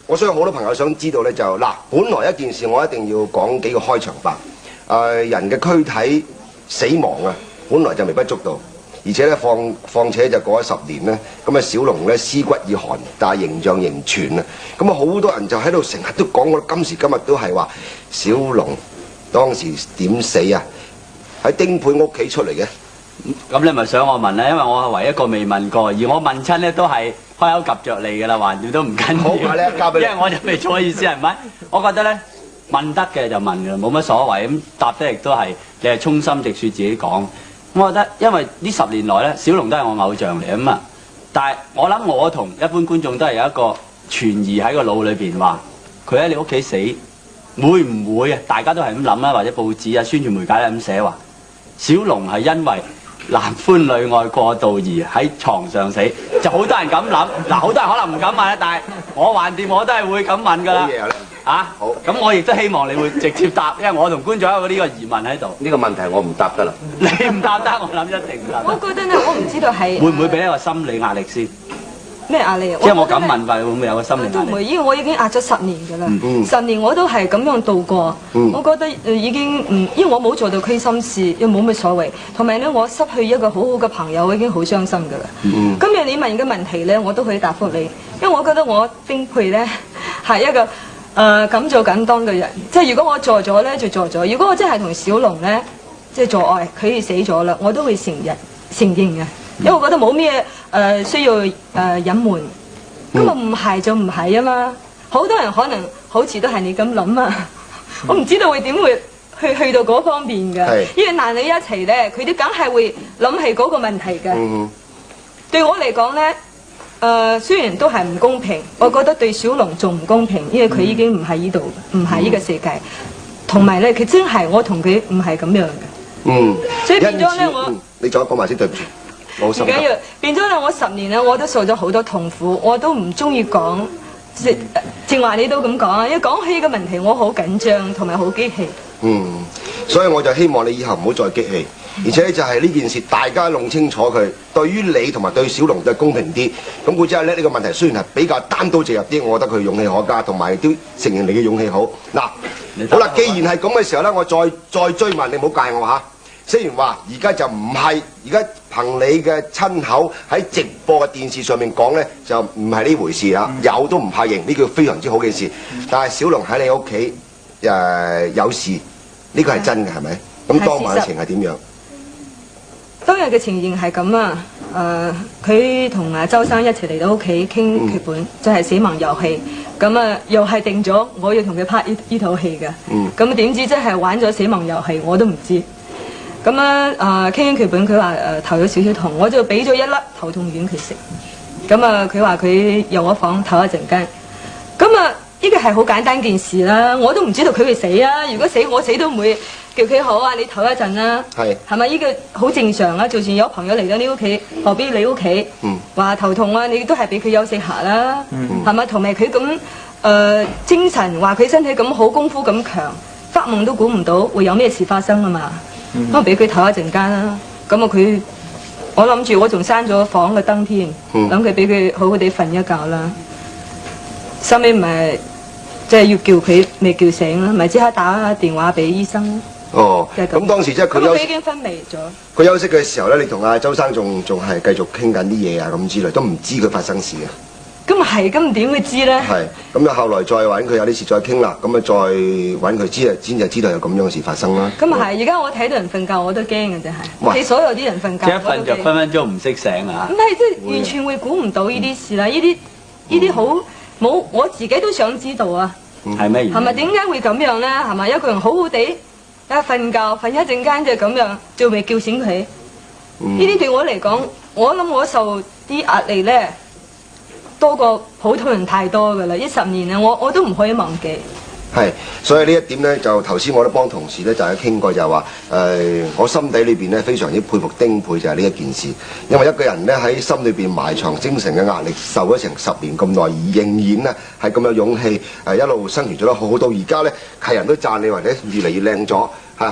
我相信好多朋友想知道咧，就嗱，本來一件事我一定要講幾個開場白。人嘅軀體死亡啊，本來就微不足道，而且咧況且就過咗10年咧，咁啊小龍咧屍骨已寒，但係形象仍存啊。咁啊好多人就喺度成日都講，我今時今日都係話小龍當時點死啊？喺丁佩屋企出嚟嘅。咁你咪想我問咧？因為我係唯一一個未問過，而我問親咧都係開口夾着你噶啦，橫掂都唔緊要。好，咧交俾你。因為我就未做意思係咪？我覺得咧問得嘅就問㗎啦，冇乜所謂。咁答得亦都係你係衷心直説自己講。我覺得因為呢10年來咧，小龍都係我偶像嚟啊嘛。但係我諗我同一般觀眾都係有一個存疑喺個腦裏邊，話佢喺你屋企死會唔會啊？大家都係咁諗啦，或者報紙啊、宣傳媒介都係咁寫話，小龍係因為男歡女愛過度而喺床上死，就好多人咁諗。嗱，好多人可能唔敢問啦，但係我橫掂我都係會咁問㗎啦。好，咁我亦都希望你會直接答，因為我同觀眾有呢個疑問喺度。呢個問題我唔答得啦。你唔答得，我諗一定唔答得。我覺得咧，我唔知道係會唔會俾一個心理壓力先？咩壓力啊？即係我咁問法，會唔會有個心理壓力？都唔會，因為我已經壓咗10年㗎啦。10年我都係咁樣度過。我覺得已經因為我冇做到虧心事，又冇乜所謂。同埋咧，我失去一個好好嘅朋友，我已經好傷心㗎啦。今日你問嘅問題咧，我都可以答覆你，因為我覺得我丁佩咧係一個敢做敢當嘅人。即係如果我做咗咧，就做咗；如果我真係同小龍咧即係做愛，佢死咗啦，我都會承認嘅。因為我覺得冇咩需要隱瞞，咁啊唔係就唔係啊嘛。好多人可能好似都係你咁諗啊，我唔知道會點會去到嗰方面㗎。因為男女一齊咧，佢哋梗係會諗係嗰個問題㗎。對我嚟講咧，雖然都係唔公平，我覺得對小龍仲唔公平，因為佢已經唔喺呢度，唔喺呢個世界。同埋咧，佢真係我同佢唔係咁樣嘅。所以變咗咧，你再講埋先，對唔住。唔緊要，變咗咧，我10年咧，我都受咗好多痛苦，我都唔中意講。正話你都咁講啊，一講起嘅問題，我好緊張同埋好激氣。所以我就希望你以後唔好再激氣，而且就係呢件事大家弄清楚佢，對於你同埋對小龍都係公平啲。咁佢之後咧，呢個問題雖然係比較單刀直入啲，我覺得佢勇氣可嘉，同埋都承認你嘅勇氣好。嗱，好啦，既然係咁嘅時候咧，我再追問你，唔好介我嚇。雖然話而家就唔係，而家憑你嘅親口喺直播嘅電視上面講咧，就唔係呢回事啦。有都唔怕認，呢個非常之好嘅事。但係小龍喺你屋企有事，呢個係真嘅係咪？咁當晚嘅情係點樣？當日嘅情形係咁啊，佢同周生一齊嚟到屋企傾劇本，就係《死亡遊戲》。咁啊，又係定咗我要同佢拍呢套戲嘅。咁點知真係玩咗《死亡遊戲》，我都唔知。咁啊，傾劇本，佢話頭有少少痛，我就俾咗1粒頭痛丸佢食。咁啊，佢話佢入我房唞一陣間。咁啊，呢個係好簡單件事啦，我都唔知道佢會死啊。如果死，我死都唔會叫佢好啊，你唞一陣啦。係咪呢個好正常啊？就算有朋友嚟到你屋企，何必你屋企話頭痛啊？你都係俾佢休息下啦。係咪？同埋佢咁精神，話佢身體咁好，功夫咁強，發夢都估唔到會有咩事發生啊嘛。咁俾佢唞一陣間啦，咁啊我諗住我仲閂咗房嘅燈添，諗佢俾佢好好地瞓一覺啦。收尾唔係即係要叫佢未叫醒啦，咪即刻打電話俾醫生。咁當時即係佢已經昏迷咗。佢休息嘅時候咧，你同阿周生仲係繼續傾緊啲嘢啊咁之類，都唔知佢發生事啊。咁啊係，咁點會知咧？咁啊後來再揾佢有啲事再傾啦，咁啊再揾佢先就知道有咁樣嘅事發生啦。咁啊係，而家我睇到人瞓覺我都驚嘅真係，你所有啲人瞓覺，一瞓就分分鐘唔識醒啊！唔係，即係完全會估唔到呢啲事啦，呢啲好冇，我自己都想知道啊。係咩原因？係咪點解會咁樣咧？係咪一個人好好地瞓覺瞓一陣間就咁樣，就未叫醒佢？呢啲對我嚟講，我諗我受啲壓力咧，多過普通人太多㗎啦！呢10年啊，我都唔可以忘記。所以呢一點咧，就頭先我都幫同事咧就係傾過，就係話我心底裏邊咧非常之佩服丁佩，就係呢一件事，因為一個人咧喺心裏邊埋藏精神嘅壓力，受咗成10年咁耐，而仍然咧係咁有勇氣，一路生存咗得好好，到而家咧係人都讚你，或者越嚟越靚咗。